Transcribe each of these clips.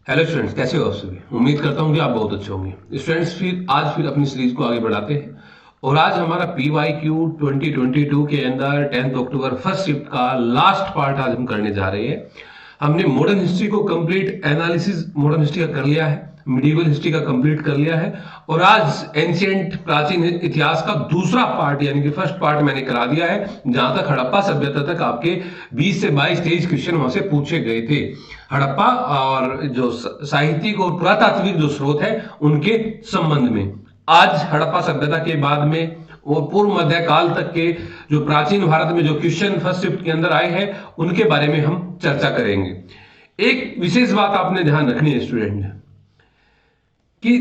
Hello students, कैसे हो आप सभी। उम्मीद करता हूँ कि आप बहुत अच्छे होंगे। स्टूडेंट्स, फिर अपनी सीरीज को आगे बढ़ाते हैं और आज हमारा PYQ 2022 के अंदर 10 अक्टूबर फर्स्ट शिफ्ट का लास्ट पार्ट आज हम करने जा रहे हैं। हमने मॉडर्न हिस्ट्री को कंप्लीट एनालिसिस मॉडर्न हिस्ट्री का कर लिया है, मिडिवल हिस्ट्री का कंप्लीट कर लिया है और आज एंशिएंट प्राचीन इतिहास का दूसरा पार्ट यानी कि फर्स्ट पार्ट मैंने करा दिया है, जहां तक हड़प्पा सभ्यता तक आपके 20 से 22-23 क्वेश्चन वहां से पूछे गए थे। हड़प्पा और जो साहित्यिक और पुरातात्विक जो स्रोत है उनके संबंध में आज हड़प्पा सभ्यता के बाद में और पूर्व मध्य काल तक के जो प्राचीन भारत में जो क्वेश्चन फर्स्ट शिफ्ट के अंदर आए हैं उनके बारे में हम चर्चा करेंगे। एक विशेष बात आपने ध्यान रखनी है स्टूडेंट कि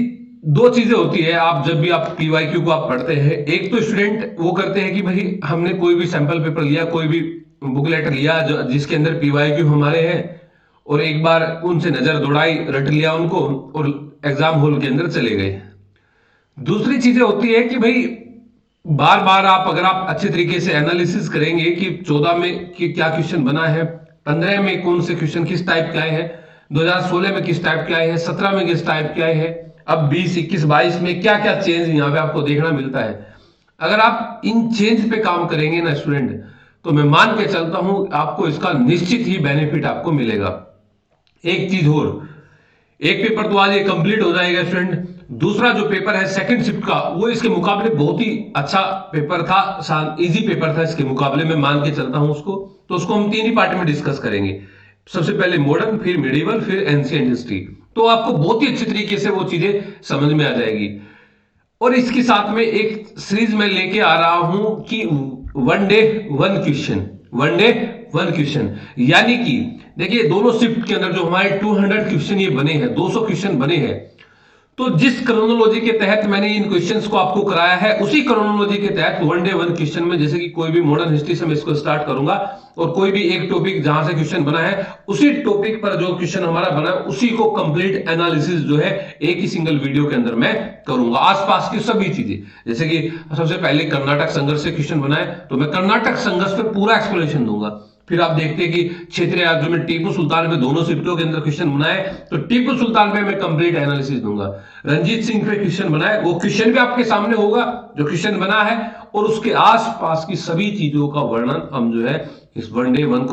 दो चीजें होती है। आप जब भी आप PYQ को आप पढ़ते हैं, एक तो स्टूडेंट वो करते हैं कि भाई हमने कोई भी सैंपल पेपर लिया, कोई भी बुकलेट लिया जिसके अंदर PYQ हमारे हैं और एक बार उनसे नजर दौड़ाई, रट लिया उनको और एग्जाम हॉल के अंदर चले गए। दूसरी चीजें होती है कि भाई बार बार अगर आप अच्छे तरीके से एनालिसिस करेंगे कि 14 में कि क्या क्वेश्चन बना है, 15 में कौन से क्वेश्चन किस टाइप के आए हैं, 2016 में किस टाइप के आए हैं, 17 में किस टाइप के आए हैं, अब 20, 21, 22 में क्या क्या चेंज यहाँ पे आपको देखना मिलता है। अगर आप इन चेंज पे काम करेंगे ना स्टूडेंट, तो मैं मान के चलता हूं आपको इसका निश्चित ही बेनिफिट आपको मिलेगा। एक चीज और, एक पेपर तो आज ये कंप्लीट हो जाएगा स्टूडेंट, दूसरा जो पेपर है सेकंड शिफ्ट का वो इसके मुकाबले बहुत ही अच्छा पेपर था, इजी पेपर था इसके मुकाबले में मान के चलता हूं उसको। तो उसको हम तीन ही पार्ट में डिस्कस करेंगे, सबसे पहले मॉडर्न, फिर मिडिवल, फिर एंशिएंट हिस्ट्री। तो आपको बहुत ही अच्छी तरीके से वो चीजें समझ में आ जाएगी। और इसके साथ में एक सीरीज में लेके आ रहा हूं कि one day one question, one day one question, यानी कि देखिए दोनों शिफ्ट के अंदर जो हमारे 200 क्वेश्चन ये बने हैं, 200 क्वेश्चन बने हैं, तो जिस क्रोनोलॉजी के तहत मैंने इन क्वेश्चंस को आपको कराया है उसी क्रोनोलॉजी के तहत वन डे वन क्वेश्चन में, जैसे कि कोई भी मॉडर्न हिस्ट्री से मैं इसको स्टार्ट करूंगा और कोई भी एक टॉपिक जहां से क्वेश्चन बना है उसी टॉपिक पर जो क्वेश्चन हमारा बना है उसी को कंप्लीट एनालिसिस जो है एक ही सिंगल वीडियो के अंदर मैं करूंगा। आसपास की सभी चीजें, जैसे कि सबसे पहले कर्नाटक संघर्ष से क्वेश्चन बना है तो मैं कर्नाटक संघर्ष पे पूरा एक्सप्लेनेशन दूंगा। फिर आप देखते हैं कि क्षेत्रीय राज्यों में टीपू सुल्तान में दोनों शिफ्टों के अंदर क्वेश्चन बनाए तो टीपू सुल्तान पे मैं कंप्लीट एनालिसिस दूंगा। रंजीत सिंह पे क्वेश्चन बनाए, वो क्वेश्चन भी आपके सामने होगा जो क्वेश्चन बना है और उसके आसपास की सभी चीजों का वर्णन हम जो है इस one day one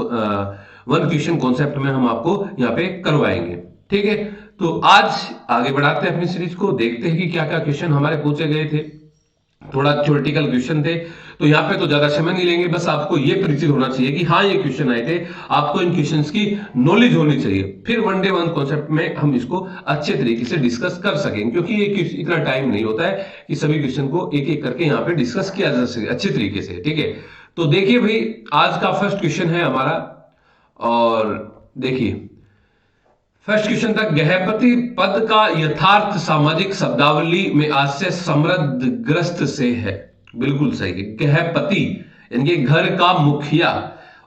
question concept में हम आपको यहाँ पे करवाएंगे। ठीक है, तो आज आगे बढ़ाते हैं अपनी सीरीज को, देखते हैं कि क्या क्या क्वेश्चन हमारे पूछे गए थे। थोड़ा थ्योरेटिकल क्वेश्चन थे तो यहाँ पे तो ज्यादा समय नहीं लेंगे, बस आपको ये परिचित होना चाहिए कि हाँ ये क्वेश्चन आए थे, आपको इन क्वेश्चंस की नॉलेज होनी चाहिए। फिर वन डे वन कॉन्सेप्ट में हम इसको अच्छे तरीके से डिस्कस कर सकेंगे, क्योंकि ये इतना टाइम नहीं होता है कि सभी क्वेश्चन को एक एक करके यहाँ पे डिस्कस किया जा सके अच्छे तरीके से। ठीक है, तो देखिए भाई आज का फर्स्ट क्वेश्चन है हमारा, और देखिए फर्स्ट क्वेश्चन था, गृहपति पद का यथार्थ सामाजिक शब्दावली में आशय समृद्ध ग्रस्त से है। बिल्कुल सही है, गृहपति यानी घर का मुखिया,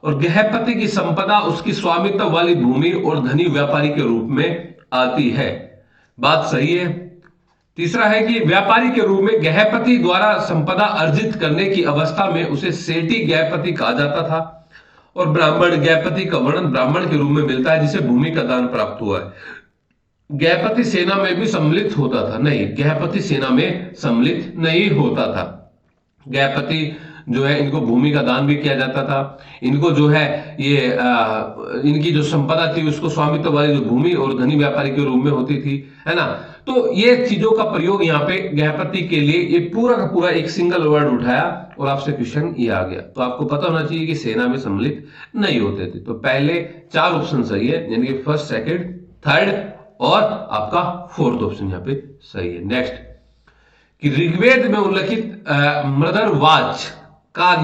और गृहपति की संपदा उसकी स्वामित्व वाली भूमि और धनी व्यापारी के रूप में आती है। बात सही है। तीसरा है कि व्यापारी के रूप में गृहपति द्वारा संपदा अर्जित करने की अवस्था में उसे सेठी गृहपति कहा जाता था, और ब्राह्मण गृहपति का वर्णन ब्राह्मण के रूप में मिलता है जिसे भूमि का दान प्राप्त हुआ है। गृहपति सेना में भी सम्मिलित होता था? नहीं, गृहपति सेना में सम्मिलित नहीं होता था। गृहपति जो है इनको भूमि का दान भी किया जाता था, इनको जो है ये इनकी जो संपदा थी उसको स्वामित्व वाली जो भूमि और धनी व्यापारी के रूप में होती थी, है ना। तो ये चीजों का प्रयोग यहाँ पे गृहपति के लिए ये पूरा का पूरा एक सिंगल वर्ड उठाया और आपसे क्वेश्चन ये आ गया। तो आपको पता होना चाहिए कि सेना में सम्मिलित नहीं होते थे। तो पहले 4 ऑप्शन सही है, यानी कि फर्स्ट, सेकंड, थर्ड और आपका फोर्थ ऑप्शन यहाँ पे सही है। नेक्स्ट कि ऋग्वेद में उल्लिखित मृदरवाच का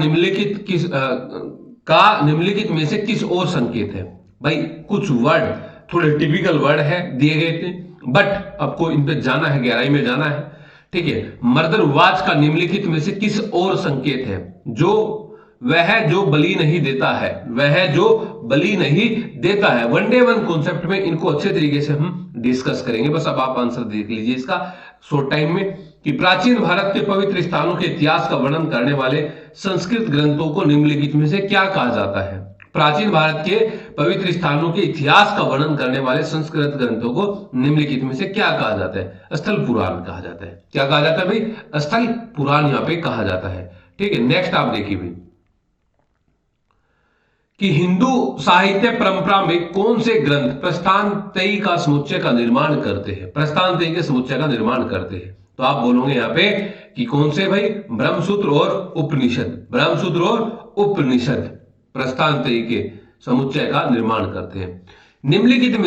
निम्नलिखित में से किस ओर संकेत है। भाई कुछ वर्ड थोड़े टिपिकल वर्ड है दिए गए थे, बट आपको इन पे जाना है, गहराई में जाना है। ठीक है, मर्दरवाच का निम्नलिखित में से किस ओर संकेत है। वह जो बलि नहीं देता है, वह जो बलि नहीं देता है। वन डे वन कॉन्सेप्ट में इनको अच्छे तरीके से हम डिस्कस करेंगे। बस अब आप आंसर देख लीजिए इसका शॉर्ट टाइम में कि प्राचीन भारत के पवित्र स्थानों के इतिहास का वर्णन करने वाले संस्कृत ग्रंथों को निम्नलिखित में से क्या कहा जाता है। प्राचीन भारत के पवित्र स्थानों के इतिहास का वर्णन करने वाले संस्कृत ग्रंथों को निम्नलिखित में से क्या कहा जाता है? स्थल पुराण कहा जाता है। क्या कहा जाता है भाई? स्थल पुराण यहाँ पे कहा जाता है। ठीक है, नेक्स्ट आप देखिए भाई कि हिंदू साहित्य परंपरा में कौन से ग्रंथ प्रस्थानत्रयी का समुच्चय का निर्माण करते हैं? प्रस्थानत्रयी के समुच्चय का निर्माण करते हैं, तो आप बोलोगे यहाँ पे कि कौन से भाई? ब्रह्मसूत्र और उपनिषद। ब्रह्मसूत्र और उपनिषद प्रस्थानत्रयी के समुच्चय का निर्माण करते हैं। निम्नलिखित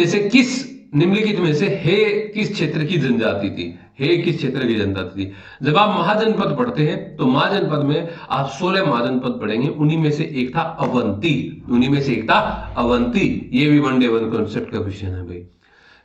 में से हे किस क्षेत्र की जनजाति थी? हे किस क्षेत्र की जनजाति थी? जब आप महाजनपद पढ़ते हैं तो महाजनपद में आप 16 महाजनपद पढ़ेंगे, उन्हीं में से एक था अवंती। ये भी वन डे वन कॉन्सेप्ट का विषय है भाई।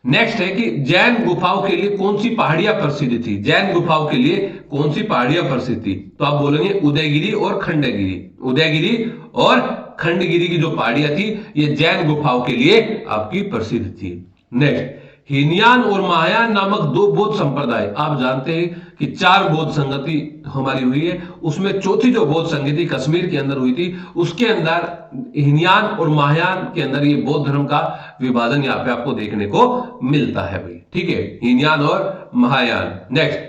नेक्स्ट है कि जैन गुफाओं के लिए कौन सी पहाड़ियां प्रसिद्ध थी? जैन गुफाओं के लिए कौन सी पहाड़ियां प्रसिद्ध थी? तो आप बोलेंगे उदयगिरी और खंडगिरी। उदयगिरी और खंडगिरी की जो पहाड़ियां थी ये जैन गुफाओं के लिए आपकी प्रसिद्ध थी। नेक्स्ट, हीनयान और महायान नामक दो बौद्ध संप्रदाय, आप जानते हैं कि 4 बौद्ध संगति हमारी हुई है, उसमें चौथी जो बौद्ध संगति कश्मीर के अंदर हुई थी उसके अंदर हीनयान और महायान के अंदर ये बौद्ध धर्म का विभाजन यहाँ पे आपको देखने को मिलता है भाई। ठीक है, हीनयान और महायान। नेक्स्ट,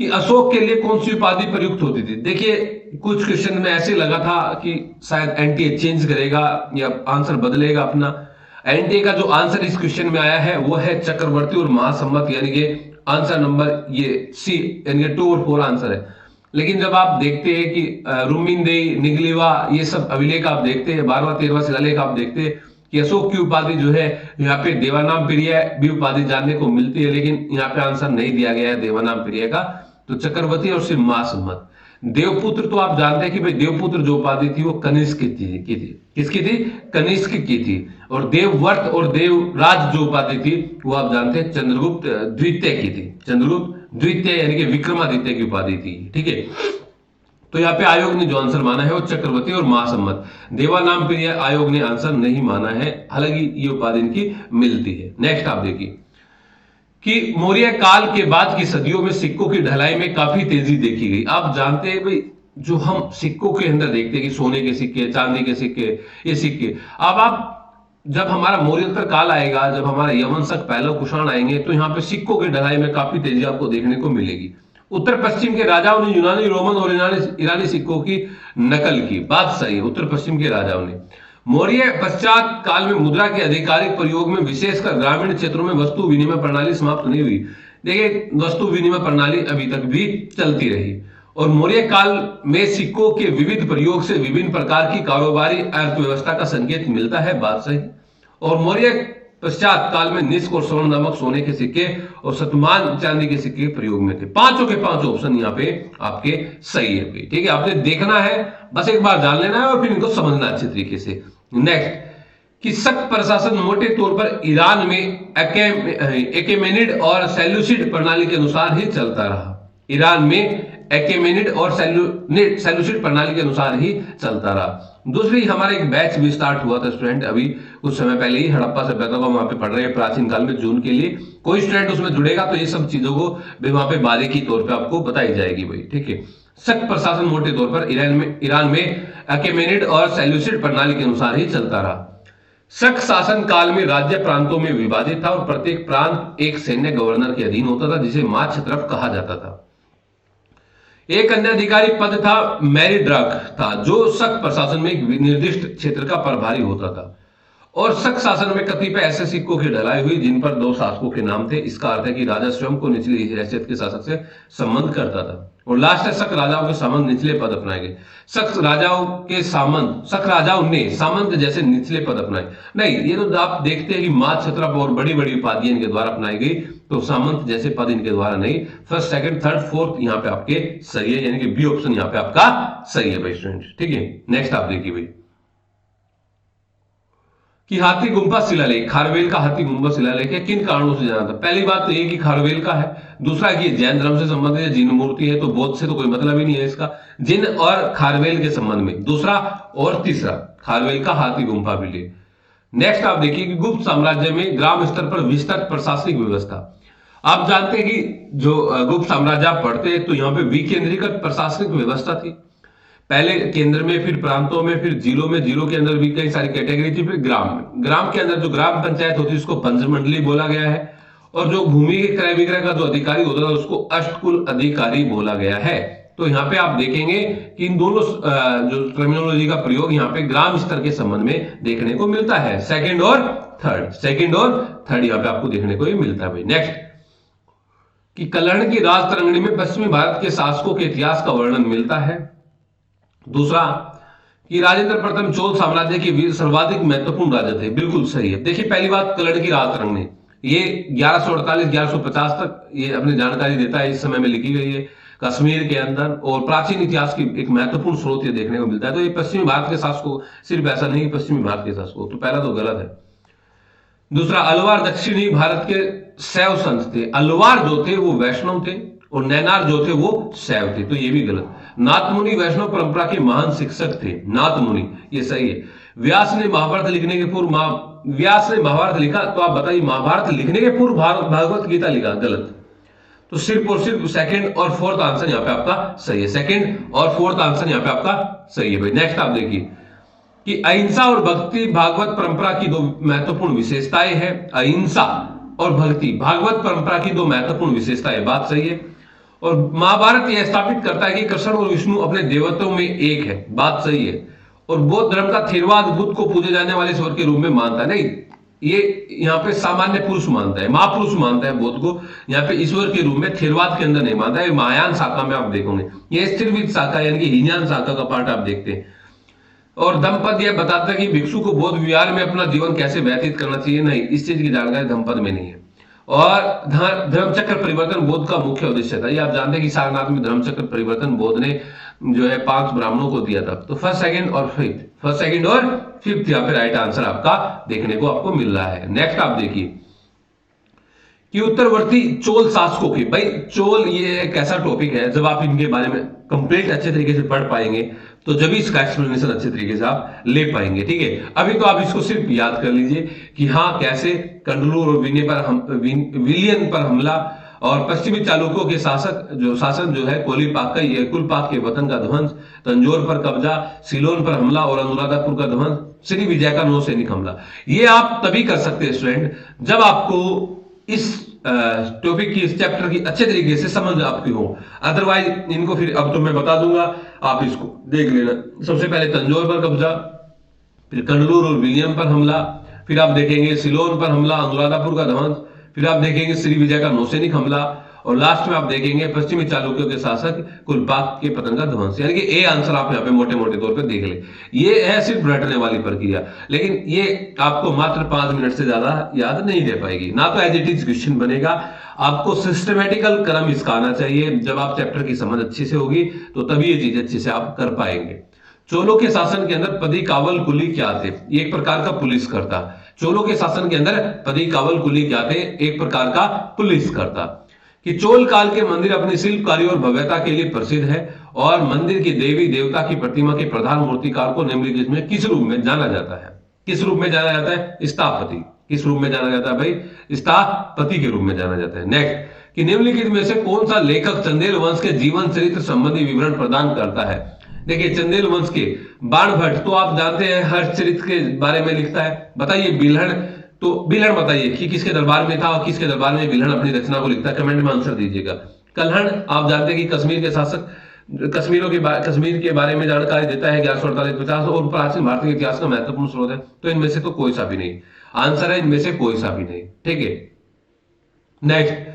कि अशोक के लिए कौन सी उपाधि प्रयुक्त होती थी? देखिए कुछ क्वेश्चन में ऐसे लगा था कि शायद एनटीए चेंज करेगा या आंसर बदलेगा अपना। एनटीए का जो आंसर इस क्वेश्चन में आया है वो है चक्रवर्ती और महासम्मत, यानी कि आंसर नंबर ये सी, यानी 2 और 4 आंसर है। लेकिन जब आप देखते हैं कि रुमिनदेई, निगलिवा, ये सब अभिलेख आप देखते हैं, 12वां 13वां शिलालेख आप देखते हैं कि अशोक की उपाधि जो है यहाँ पे देवानाम प्रिय भी उपाधि जानने को मिलती है, लेकिन यहाँ पे आंसर नहीं दिया गया है देवानाम प्रिय का, तो चक्रवर्ती और सिर्फ महासम्मत। देवपुत्र तो आप जानते हैं कि भाई देवपुत्र जो उपाधि थी वो कनिष्क की थी। किसकी थी? कनिष्क की थी। और देवव्रत और देवराज जो उपाधि थी वो आप जानते हैं चंद्रगुप्त द्वितीय की थी। चंद्रगुप्त द्वितीय यानी कि विक्रमादित्य की उपाधि थी। ठीक है, तो यहाँ पे आयोग ने जो आंसर माना है वो चक्रवर्ती और महासम्मत। देवानाम प्रिय आयोग ने आंसर नहीं माना है, हालांकि ये उपाधि इनकी मिलती है। नेक्स्ट आप देखिए कि मौर्य काल के बाद की सदियों में सिक्कों की ढलाई में काफी तेजी देखी गई। आप जानते हैं भाई जो हम सिक्कों के अंदर देखते हैं कि सोने के सिक्के, चांदी के सिक्के, ये सिक्के, अब आप जब हमारा मौर्योत्तर काल आएगा, जब हमारा यवन शक पहलव कुषाण आएंगे, तो यहाँ पे सिक्कों की ढलाई में काफी तेजी आपको देखने को मिलेगी। उत्तर पश्चिम के राजाओं ने यूनानी, रोमन और ईरानी सिक्कों की नकल की, बात सही है, उत्तर पश्चिम के राजाओं ने। मौर्य पश्चात काल में मुद्रा के आधिकारिक प्रयोग में विशेषकर ग्रामीण क्षेत्रों में वस्तु विनिमय प्रणाली समाप्त नहीं हुई। देखिए वस्तु विनिमय प्रणाली अभी तक भी चलती रही। और मौर्य काल में सिक्कों के विविध प्रयोग से विभिन्न प्रकार की कारोबारी अर्थव्यवस्था का संकेत मिलता है, बात सही। और मौर्य पश्चात काल में निष्क और स्वर्ण नामक सोने के सिक्के और शतमान चांदी के सिक्के प्रयोग में थे। पांचों के पांचों ऑप्शन यहाँ पे आपके सही है। ठीक है, आपने देखना है, बस एक बार जान लेना है और फिर इनको समझना अच्छे तरीके से। नेक्स्ट, कि शक प्रशासन मोटे तौर पर ईरान में एकेमेनिड और सेल्यूसिड प्रणाली के अनुसार ही चलता रहा। ईरान में एकेमेनिड और सेल्यूसिड प्रणाली के अनुसार ही चलता रहा। दूसरी हमारा एक बैच भी स्टार्ट हुआ था स्टूडेंट, अभी कुछ समय पहले ही, हड़प्पा सभ्यता को वहां पे पढ़ रहे हैं प्राचीन काल में जून के लिए। कोई स्टूडेंट उसमें जुड़ेगा तो ये सब चीजों को भी वहां पे बारीकी तौर पे आपको बताई जाएगी भाई। ठीक है, शक प्रशासन मोटे तौर पर ईरान में एकेमेनिड और सेल्यूसिड प्रणाली के अनुसार ही चलता रहा। शक शासन काल में राज्य प्रांतों में विभाजित था और प्रत्येक प्रांत एक सैन्य गवर्नर के अधीन होता था जिसे माछत्रप कहा जाता था। एक अन्य अधिकारी पद था मैरिड्राक था, जो शक प्रशासन में एक निर्दिष्ट क्षेत्र का प्रभारी होता था। और शक शासन में कतिपय ऐसे सिक्कों की ढलाई हुई जिन पर 2 शासकों के नाम थे। इसका अर्थ है कि राजा स्वयं को निचली हैसियत के शासक से संबंध करता था। और लास्ट है शक राजाओं के सामंत निचले पद अपनाए गए। शक राजाओं ने सामंत जैसे निचले पद अपनाए नहीं। ये तो आप देखते हैं कि मात छत्रप और बड़ी बड़ी उपाधियां इनके द्वारा अपनाई गई, तो सामंत जैसे पद इनके द्वारा नहीं। फर्स्ट, सेकंड, थर्ड, फोर्थ यहाँ पे आपके सही है, यानी कि बी ऑप्शन यहाँ पे आपका सही है भाई स्टूडेंट। ठीक है, नेक्स्ट आप देखिए भाई कि हाथी गुम्फा शिलालेख, खारवेल का हाथी गुम्फा शिलालेख है, किन कारणों से जाना था? पहली बात तो ये कि खारवेल का है। दूसरा कि जैन धर्म से संबंधित है, जिन मूर्ति है, तो बौद्ध से तो कोई मतलब ही नहीं है इसका, जिन और खारवेल के संबंध में। दूसरा और तीसरा, खारवेल का हाथी गुम्फा भी ले। नेक्स्ट आप देखिए कि गुप्त साम्राज्य में ग्राम स्तर पर विस्तृत प्रशासनिक व्यवस्था। आप जानते हैं कि जो गुप्त साम्राज्य आप पढ़ते हैं तो यहाँ पे विकेंद्रीकृत प्रशासनिक व्यवस्था थी। पहले केंद्र में, फिर प्रांतों में, फिर जिलों में, जिलों के अंदर भी कई सारी कैटेगरी थी, फिर ग्राम में, ग्राम के अंदर जो ग्राम पंचायत होती है उसको पंचमंडली बोला गया है, और जो भूमि के क्रय विक्रय का जो अधिकारी होता है उसको अष्टकुल अधिकारी बोला गया है। तो यहाँ पे आप देखेंगे कि इन दोनों जो टर्मिनोलॉजी का प्रयोग यहाँ पे ग्राम स्तर के संबंध में देखने को मिलता है। सेकंड और थर्ड यहाँ पे आपको देखने को ही मिलता है भाई। नेक्स्ट, कि कलहण की राज तरंगिणी में पश्चिमी भारत के शासकों के इतिहास का वर्णन मिलता है। दूसरा, कि राजेंद्र प्रथम चोल साम्राज्य के वीर सर्वाधिक महत्वपूर्ण राजा थे। बिल्कुल सही है। देखिए पहली बात, कलहण की राज तरंगिणी ये 1148-1150 तक ये अपनी जानकारी देता है, इस समय में लिखी गई है कश्मीर के अंदर, और प्राचीन इतिहास की एक महत्वपूर्ण स्रोत ये देखने को मिलता है। तो ये पश्चिमी भारत के शासकों, सिर्फ ऐसा नहीं पश्चिमी भारत के शासकों, तो पहला तो गलत है। दूसरा, अलवार दक्षिणी भारत के शैव संत थे। अलवार जो थे वो वैष्णव थे और नैनार जो थे वो शैव थे, तो ये भी गलत। नाथ मुनि वैष्णव परंपरा के महान शिक्षक थे, नाथ मुनि, ये सही है। व्यास ने महाभारत लिखने के पूर्व व्यास ने महाभारत लिखा, तो आप बताइए महाभारत लिखने के पूर्व भागवत गीता लिखा, गलत। तो सिर्फ और सिर्फ सेकंड और फोर्थ आंसर यहाँ पे आपका सही है। सेकंड और फोर्थ आंसर यहाँ पे आपका सही है भाई। नेक्स्ट आप देखिए कि अहिंसा और भक्ति भागवत परंपरा की दो महत्वपूर्ण विशेषताएं हैं। अहिंसा और भक्ति भागवत परंपरा की दो महत्वपूर्ण विशेषताएं, बात सही है। और महाभारत यह स्थापित करता है कि कृष्ण और विष्णु अपने देवत्वों में एक है, बात सही है। और बौद्ध धर्म का थेरवाद बुद्ध को पूजे जाने वाले ईश्वर के रूप में मानता है, नहीं, ये यहाँ पे सामान्य पुरुष मानता है, महापुरुष मानता है बुद्ध को, यहाँ पे ईश्वर के रूप में, थेरवाद के अंदर नहीं मानता है। महायान शाखा में आप देखोगे, ये स्थिरविद शाखा यानी कि हीनयान शाखा का पार्ट आप देखते हैं। और धम्मपद यह बताता है कि भिक्षु को बौद्ध विहार में अपना जीवन कैसे व्यतीत करना चाहिए, नहीं, इस चीज की जानकारी धम्मपद में नहीं है। और धर्मचक्र परिवर्तन बौद्ध का मुख्य उद्देश्य था। ये आप जानते हैं कि सारनाथ में धर्मचक्र परिवर्तन बौद्ध ने जो है 5 ब्राह्मणों को दिया था। तो फर्स्ट सेकंड और फिफ्थ यहाँ पे राइट आंसर आपका देखने को आपको मिल रहा है। नेक्स्ट आप देखिए कि उत्तरवर्ती चोल शासकों के, भाई चोल ये एक ऐसा टॉपिक है, जब आप इनके बारे में कंप्लीट अच्छे तरीके से पढ़ पाएंगे तो जब इसका एक्सप्लेनेशन अच्छे तरीके से आप ले पाएंगे, ठीक है। अभी तो आप इसको सिर्फ याद कर लीजिए कि हाँ कैसे कंडलूर और विलियन पर हमला और पश्चिमी चालुक्यों के शासन जो है कुलपाक के वतन का ध्वंस, तंजौर पर कब्जा, सिलोन पर हमला और अनुराधापुर का ध्वंस, श्री विजय का नौसैनिक हमला। ये आप तभी कर सकते हैं स्टूडेंट जब आपको इस टॉपिक की, इस चैप्टर की अच्छे तरीके से समझ आपकी हो। अदरवाइज इनको फिर अब तो मैं बता दूंगा, आप इसको देख लेना। सबसे पहले तंजौर पर कब्जा, फिर कंडलूर और विलियम पर हमला, फिर आप देखेंगे सिलोन पर हमला, अनुराधापुर का ध्वंस, फिर आप देखेंगे श्री विजय का नौसैनिक हमला, और लास्ट में आप देखेंगे पश्चिमी चालुक्यों के शासक कुलपाक के पतन का ध्वंस। यानी कि ए आंसर आप यहाँ पे मोटे मोटे तौर पे देख ले। ये है सिर्फ रटने वाली प्रक्रिया, लेकिन ये आपको मात्र 5 मिनट से ज्यादा याद नहीं दे पाएगी, ना तो एज इट इज क्वेश्चन बनेगा। आपको सिस्टमेटिकल क्रम इसका आना चाहिए। जब आप चैप्टर की समझ अच्छी से होगी तो तभी ये चीज अच्छे से आप कर पाएंगे। चोलों के शासन के अंदर पदी कावल कुली क्या थे? ये एक प्रकार का पुलिस करता। चोलों के शासन के अंदर पदी कावल कुली क्या थे? एक प्रकार का पुलिस करता। कि चोल काल के मंदिर अपनी शिल्पकारी और भव्यता के लिए प्रसिद्ध है और मंदिर की देवी देवता की प्रतिमा के प्रधान मूर्तिकार को निम्नलिखित में किस रूप में जाना जाता है? किस रूप में जाना जाता है? स्थापति। किस रूप में जाना जाता है भाई? स्थापति के रूप में जाना जाता है। नेक्स्ट, कि निम्नलिखित में से कौन सा लेखक चंदेल वंश के जीवन चरित्र संबंधी विवरण प्रदान करता है? देखिए चंदेल वंश के बाणभट्ट तो आप जानते हैं हर चरित्र के बारे में लिखता है। बताइए बिल्हण, तो बिल्हण बताइए कि किसके दरबार में था और किसके दरबार में बिल्हण अपनी रचना को लिखता है, कमेंट में आंसर दीजिएगा। कल्हण आप जानते हैं कि कश्मीर के शासक, कश्मीर के बारे में जानकारी देता है 1148-50 और प्राचीन भारतीय इतिहास का महत्वपूर्ण स्रोत है। तो इनमें से तो कोई सा भी नहीं आंसर है, इनमें से कोई सा भी नहीं, ठीक है। नेक्स्ट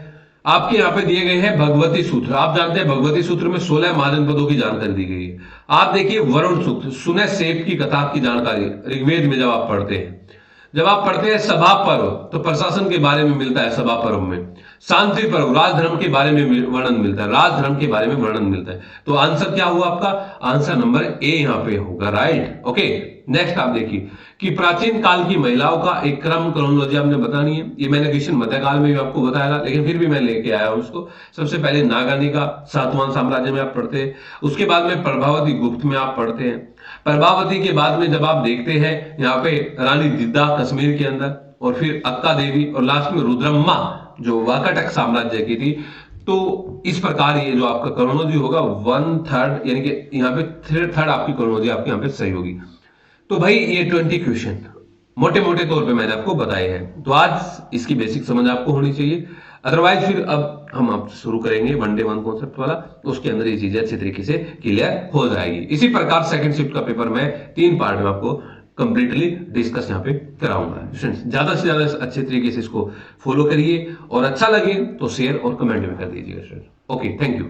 आपके यहाँ पे दिए गए हैं भगवती सूत्र। आप जानते हैं भगवती सूत्र में 16 महाजनपदों की जानकारी दी गई है। आप देखिए वरुण सूक्त, सुने सेब की कथा की जानकारी ऋग्वेद में जब आप पढ़ते हैं, जब आप पढ़ते हैं सभा पर्व तो प्रशासन के बारे में मिलता है सभा पर्व में। शांति पर्व राजधर्म के बारे में वर्णन मिलता है, राजधर्म के बारे में वर्णन मिलता है। तो आंसर क्या हुआ आपका? आंसर नंबर ए यहाँ पे होगा, राइट। ओके नेक्स्ट आप देखिए कि प्राचीन काल की महिलाओं का एक क्रम क्रोनोलॉजी आपने बतानी है। ये मैंने क्वेश्चन मध्यकाल में भी आपको बताया था, लेकिन फिर भी मैं लेके आया हूं उसको। सबसे पहले नागानिका सातवां साम्राज्य में आप पढ़ते हैं, उसके बाद में प्रभावती गुप्त में आप पढ़ते हैं। प्रभावती के बाद में जब आप देखते हैं यहाँ पे रानी दिद्दा कश्मीर के अंदर, और फिर अक्का देवी, और लास्ट में रुद्रम्मा जो वाकाटक साम्राज्य की थी। तो इस प्रकार ये जो आपका क्रोनोलॉजी होगा 1/3 यानी कि यहाँ पे 3/3 आपकी क्रोनोलॉजी आपकी यहाँ पे सही होगी। तो भाई ये 20 क्वेश्चन मोटे मोटे तौर पे मैंने आपको बताए हैं, तो आज इसकी बेसिक समझ आपको होनी चाहिए। अदरवाइज फिर अब हम आप शुरू करेंगे वनडे वन कॉन्सेप्ट वाला, तो उसके अंदर ये चीजें अच्छे तरीके से क्लियर हो जाएगी। इसी प्रकार सेकंड शिफ्ट का पेपर मैं 3 पार्ट में आपको कंप्लीटली डिस्कस यहाँ पे कराऊंगा। स्टूडेंट्स ज्यादा से ज्यादा अच्छे तरीके से इसको फॉलो करिए, और अच्छा लगे तो शेयर और कमेंट भी कर दीजिएगा स्टूडेंट्स। Okay, thank you.